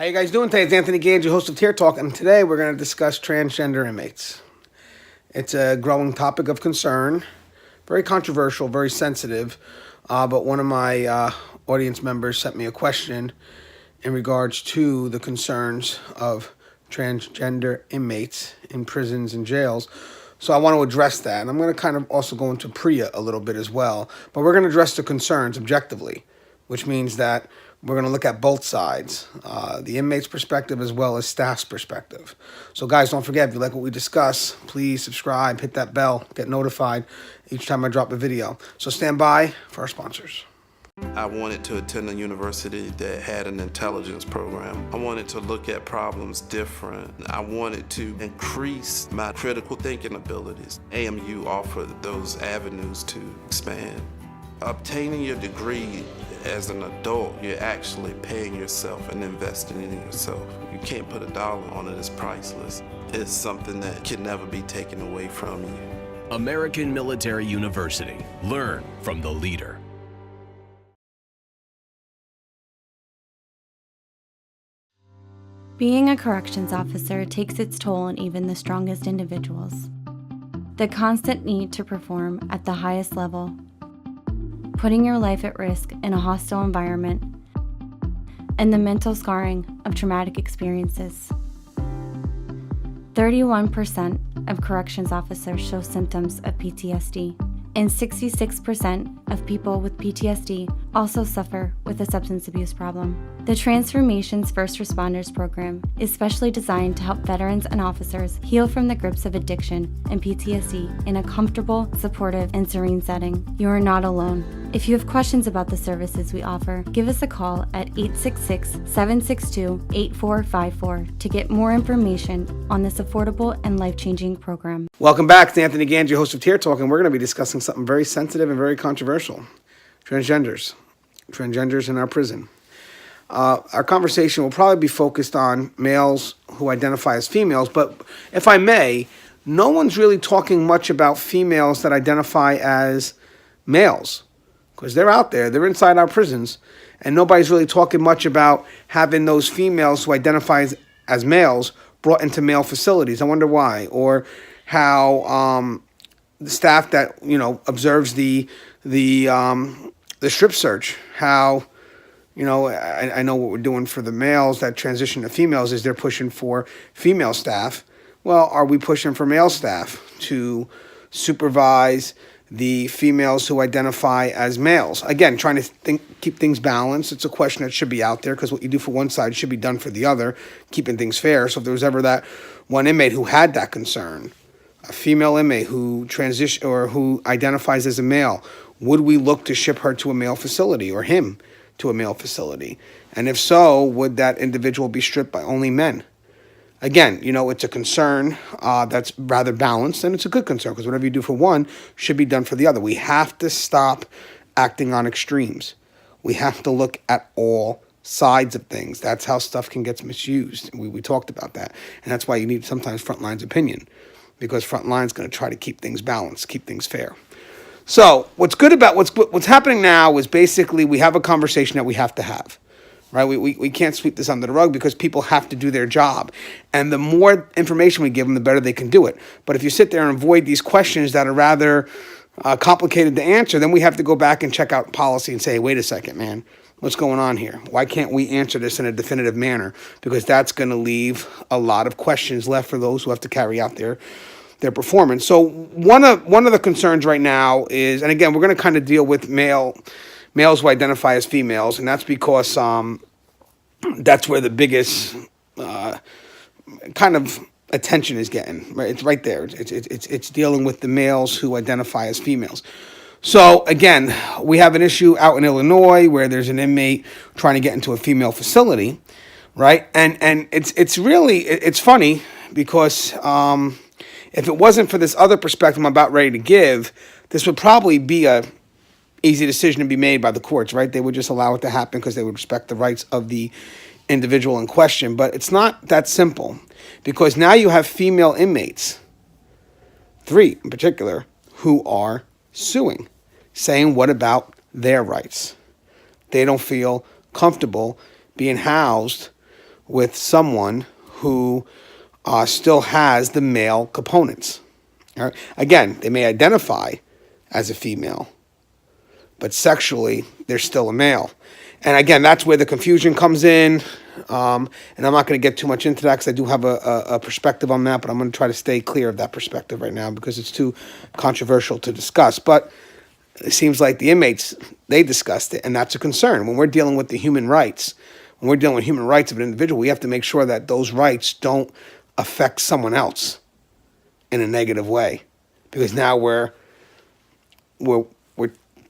How you guys doing today? It's Anthony Gangi, host of Tier Talk, and today we're going to discuss transgender inmates. It's a growing topic of concern, very controversial, very sensitive, but one of my audience members sent me a question in regards to the concerns of transgender inmates in prisons and jails. So I want to address that, and I'm going to kind of also go into Prea a little bit as well, but we're going to address the concerns objectively, which means that we're going to look at both sides, the inmate's perspective as well as staff's perspective. So guys, don't forget, if you like what we discuss, please subscribe, hit that bell, get notified each time I drop a video. So stand by for our sponsors. I wanted to attend a university that had an intelligence program. I wanted to look at problems different. I wanted to increase my critical thinking abilities. AMU offered those avenues to expand. Obtaining your degree as an adult, you're actually paying yourself and investing in yourself. You can't put a dollar on it, it's priceless. It's something that can never be taken away from you. American Military University. Learn from the leader. Being a corrections officer takes its toll on even the strongest individuals. The constant need to perform at the highest level, putting your life at risk in a hostile environment, and the mental scarring of traumatic experiences. 31% of corrections officers show symptoms of PTSD, and 66% of people with PTSD also suffer with a substance abuse problem. The Transformations First Responders program is specially designed to help veterans and officers heal from the grips of addiction and PTSD in a comfortable, supportive, and serene setting. You are not alone. If you have questions about the services we offer, give us a call at 866-762-8454 to get more information on this affordable and life-changing program. Welcome back. It's Anthony Gangi, host of Tier Talk, and we're going to be discussing something very sensitive and very controversial. Transgenders in our prison. Our conversation will probably be focused on males who identify as females, but if I may, no one's really talking much about females that identify as males, because they're out there, they're inside our prisons, and nobody's really talking much about having those females who identify as males brought into male facilities. I wonder why, or how the staff that observes the strip search, how I know what we're doing for the males that transition to females is they're pushing for female staff. Well, are we pushing for male staff to supervise the females who identify as males? Again, trying to keep things balanced. It's a question that should be out there because what you do for one side should be done for the other, keeping things fair. So if there was ever that one inmate who had that concern, a female inmate who transition or who identifies as a male, would we look to ship her to a male facility or him to a male facility? And if so, would that individual be stripped by only men? Again, it's a concern that's rather balanced, and it's a good concern because whatever you do for one should be done for the other. We have to stop acting on extremes. We have to look at all sides of things. That's how stuff can get misused. We talked about that. And that's why you need sometimes Frontline's opinion, because Frontline's going to try to keep things balanced, keep things fair. So what's good about what's happening now is basically we have a conversation that we have to have, right? We can't sweep this under the rug because people have to do their job. And the more information we give them, the better they can do it. But if you sit there and avoid these questions that are rather complicated to answer, then we have to go back and check out policy and say, hey, wait a second, man, what's going on here? Why can't we answer this in a definitive manner? Because that's going to leave a lot of questions left for those who have to carry out their performance. So one of the concerns right now is, and again, we're going to kind of deal with males who identify as females, and that's because that's where the biggest kind of attention is getting. Right, it's right there. It's dealing with the males who identify as females. So again, we have an issue out in Illinois where there's an inmate trying to get into a female facility, right? And it's funny because if it wasn't for this other perspective I'm about ready to give, this would probably be a easy decision to be made by the courts, right? They would just allow it to happen because they would respect the rights of the individual in question. But it's not that simple, because now you have female inmates, 3 in particular, who are suing, saying what about their rights? They don't feel comfortable being housed with someone who still has the male components. All right? Again, they may identify as a female, but sexually, they're still a male. And again, that's where the confusion comes in. And I'm not going to get too much into that because I do have a perspective on that, but I'm going to try to stay clear of that perspective right now because it's too controversial to discuss. But it seems like the inmates, they discussed it, and that's a concern. When we're dealing with the human rights, when we're dealing with human rights of an individual, we have to make sure that those rights don't affect someone else in a negative way, because now we're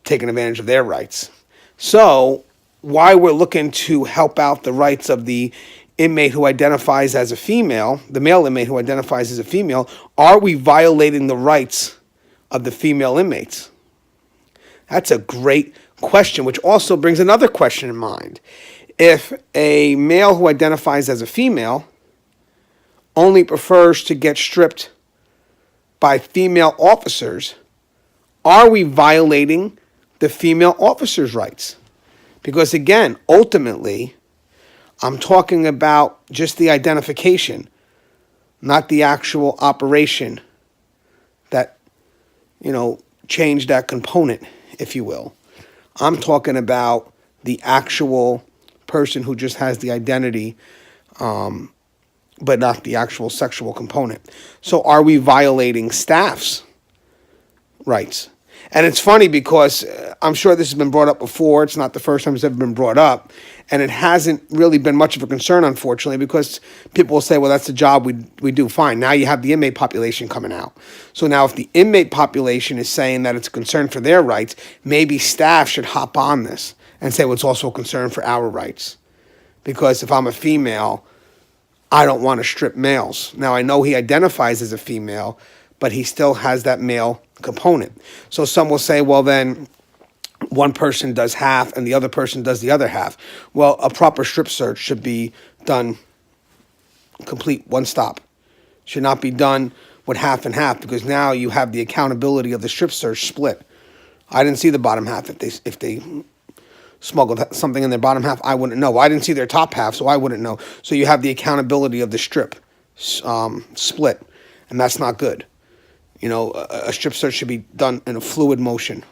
taking advantage of their rights. So why we're looking to help out the rights of the inmate who identifies as a female, the male inmate who identifies as a female, are we violating the rights of the female inmates? That's a great question, which also brings another question in mind. If a male who identifies as a female only prefers to get stripped by female officers, are we violating the female officers' rights? Because again, ultimately, I'm talking about just the identification, not the actual operation that, changed that component, if you will. I'm talking about the actual person who just has the identity, but not the actual sexual component. So are we violating staff's rights? And it's funny because I'm sure this has been brought up before. It's not the first time it's ever been brought up. And it hasn't really been much of a concern, unfortunately, because people will say, well, that's the job we do. Fine. Now you have the inmate population coming out. So now if the inmate population is saying that it's a concern for their rights, maybe staff should hop on this and say, well, it's also a concern for our rights. Because if I'm a female, I don't want to strip males. Now, I know he identifies as a female, but he still has that male component. So some will say, well, then one person does half and the other person does the other half. Well, a proper strip search should be done complete, one stop. Should not be done with half and half, because now you have the accountability of the strip search split. I didn't see the bottom half. If they smuggled something in their bottom half, I wouldn't know. I didn't see their top half, so I wouldn't know. So you have the accountability of the strip split, and that's not good. A strip search should be done in a fluid motion,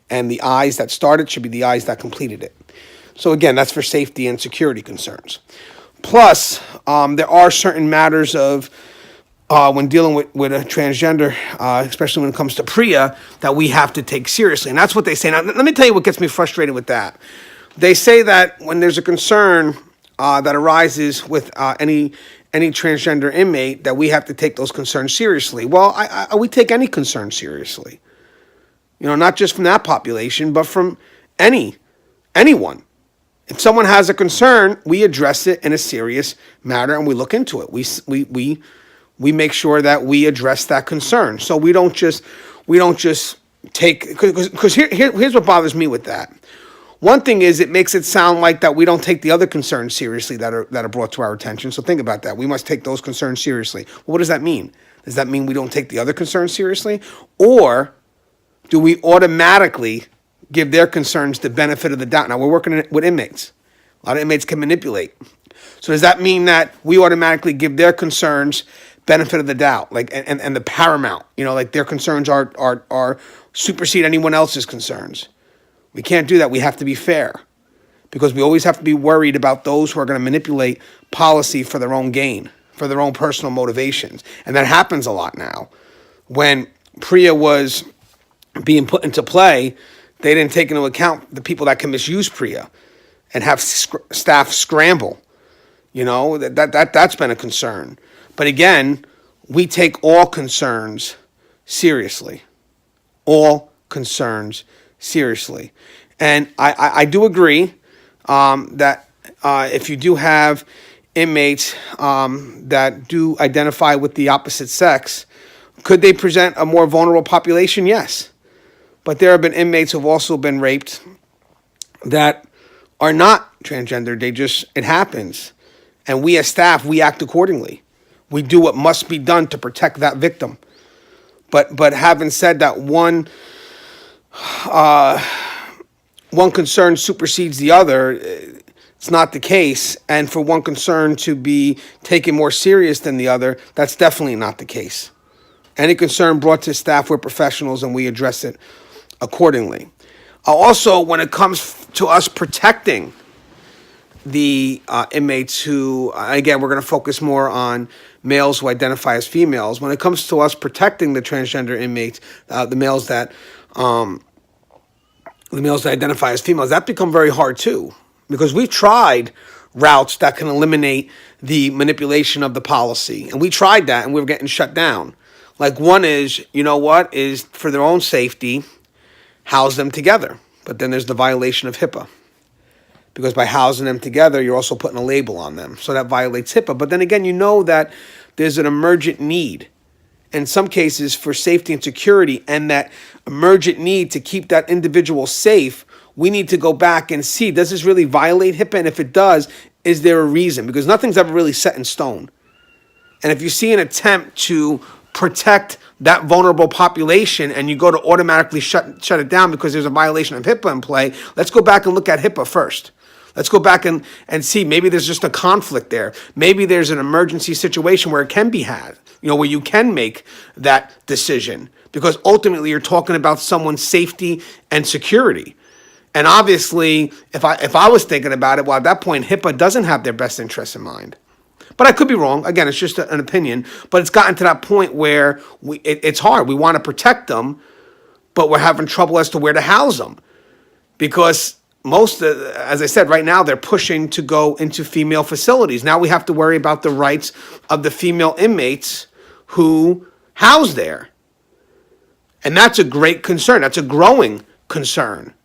and the eyes that started should be the eyes that completed it. So again, that's for safety and security concerns. Plus, there are certain matters of when dealing with a transgender, especially when it comes to Prea, that we have to take seriously. And that's what they say. Now, let me tell you what gets me frustrated with that. They say that when there's a concern that arises with any transgender inmate, that we have to take those concerns seriously. Well, we take any concern seriously. Not just from that population, but from anyone. If someone has a concern, we address it in a serious manner and we look into it. We make sure that we address that concern. So we don't just take, because here's what bothers me with that. One thing is, it makes it sound like that we don't take the other concerns seriously that are brought to our attention. So think about that. We must take those concerns seriously. Well, what does that mean? Does that mean we don't take the other concerns seriously? Or do we automatically give their concerns the benefit of the doubt? Now, we're working with inmates. A lot of inmates can manipulate. So does that mean that we automatically give their concerns benefit of the doubt, and the paramount? Their concerns are supersede anyone else's concerns. We can't do that. We have to be fair, because we always have to be worried about those who are going to manipulate policy for their own gain, for their own personal motivations. And that happens a lot now. When Prea was being put into play, they didn't take into account the people that can misuse Prea and have staff scramble. That's been a concern. But again, we take all concerns seriously. All concerns seriously. And I do agree that if you do have inmates that do identify with the opposite sex, could they present a more vulnerable population? Yes. But there have been inmates who have also been raped that are not transgender. It happens. And we as staff, we act accordingly. We do what must be done to protect that victim. But having said that, one concern supersedes the other, it's not the case, and for one concern to be taken more serious than the other, that's definitely not the case. Any concern brought to staff, we're professionals and we address it accordingly. Also, when it comes to us protecting the inmates who, again, we're going to focus more on males who identify as females. When it comes to us protecting the transgender inmates, the males that identify as females, that become very hard too, because we've tried routes that can eliminate the manipulation of the policy, and we tried that, and we were getting shut down. Like, one is, is for their own safety, house them together. But then there's the violation of HIPAA, because by housing them together, you're also putting a label on them. So that violates HIPAA. But then again, that there's an emergent need in some cases for safety and security, and that emergent need to keep that individual safe, we need to go back and see, does this really violate HIPAA? And if it does, is there a reason? Because nothing's ever really set in stone. And if you see an attempt to protect that vulnerable population and you go to automatically shut it down because there's a violation of HIPAA in play, let's go back and look at HIPAA first. Let's go back and see, maybe there's just a conflict there. Maybe there's an emergency situation where it can be had, where you can make that decision, because ultimately you're talking about someone's safety and security. And obviously, if I was thinking about it, well, at that point, HIPAA doesn't have their best interests in mind. But I could be wrong. Again, it's just an opinion. But it's gotten to that point where it's hard. We want to protect them, but we're having trouble as to where to house them. Because most, as I said, right now, they're pushing to go into female facilities. Now we have to worry about the rights of the female inmates who house there. And that's a great concern. That's a growing concern.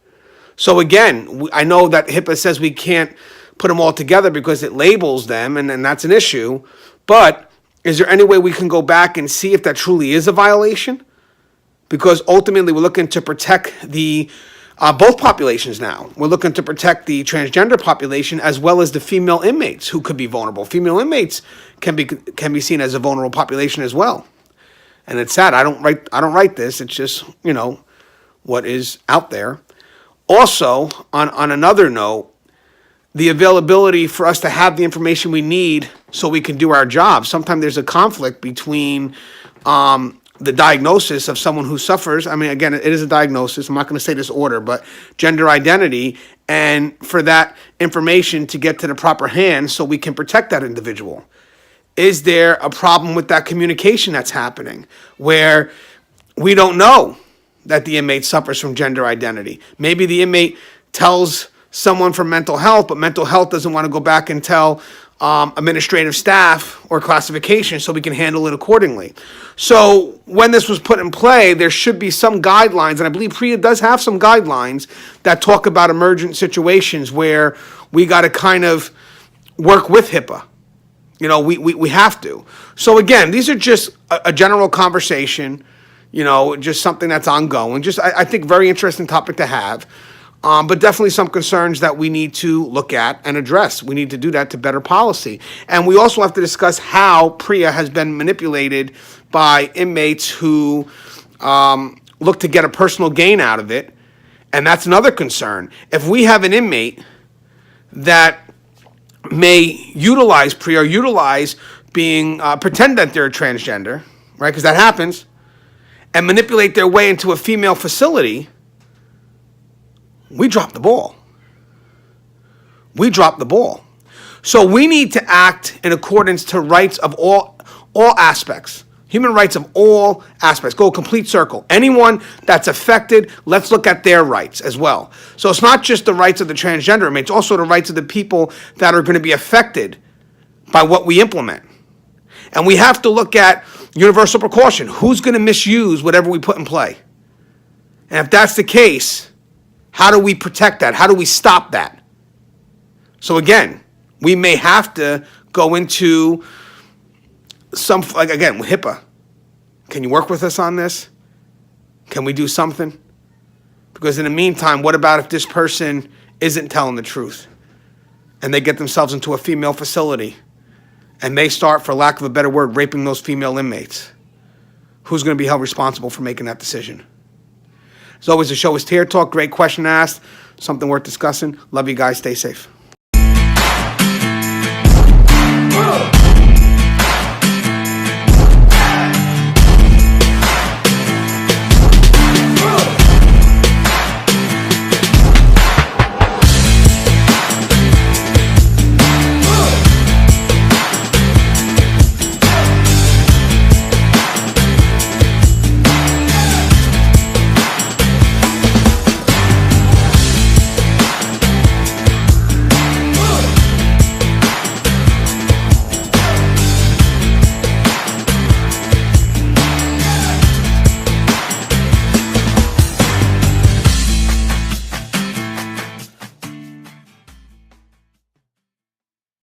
So again, I know that HIPAA says we can't put them all together because it labels them, and that's an issue. But is there any way we can go back and see if that truly is a violation? Because ultimately we're looking to protect the both populations now. We're looking to protect the transgender population as well as the female inmates who could be vulnerable. Female inmates can be seen as a vulnerable population as well. And it's sad. I don't write this. It's just, what is out there. Also, on another note, the availability for us to have the information we need so we can do our job. Sometimes there's a conflict between the diagnosis of someone who suffers. I mean, again, it is a diagnosis. I'm not going to say this order, but gender identity, and for that information to get to the proper hands so we can protect that individual. Is there a problem with that communication that's happening where we don't know that the inmate suffers from gender identity? Maybe the inmate tells someone from mental health, but mental health doesn't want to go back and tell administrative staff or classification so we can handle it accordingly. So when this was put in play, there should be some guidelines, and I believe Prea does have some guidelines that talk about emergent situations where we got to kind of work with HIPAA. We have to. So again, these are just a general conversation, just something that's ongoing. Just, I think, very interesting topic to have. But definitely some concerns that we need to look at and address. We need to do that to better policy. And we also have to discuss how Prea has been manipulated by inmates who look to get a personal gain out of it. And that's another concern. If we have an inmate that may utilize Prea or utilize being, pretend that they're a transgender, right, because that happens, and manipulate their way into a female facility, we dropped the ball. We dropped the ball. So we need to act in accordance to rights of all aspects. Human rights of all aspects. Go a complete circle. Anyone that's affected, let's look at their rights as well. So it's not just the rights of the transgender inmates, also the rights of the people that are going to be affected by what we implement. And we have to look at universal precaution. Who's going to misuse whatever we put in play? And if that's the case, how do we protect that? How do we stop that? So again, we may have to go into some, like again, with HIPAA. Can you work with us on this? Can we do something? Because in the meantime, what about if this person isn't telling the truth and they get themselves into a female facility and they start, for lack of a better word, raping those female inmates? Who's going to be held responsible for making that decision? As always, the show is Tear Talk. Great question asked. Something worth discussing. Love you guys. Stay safe.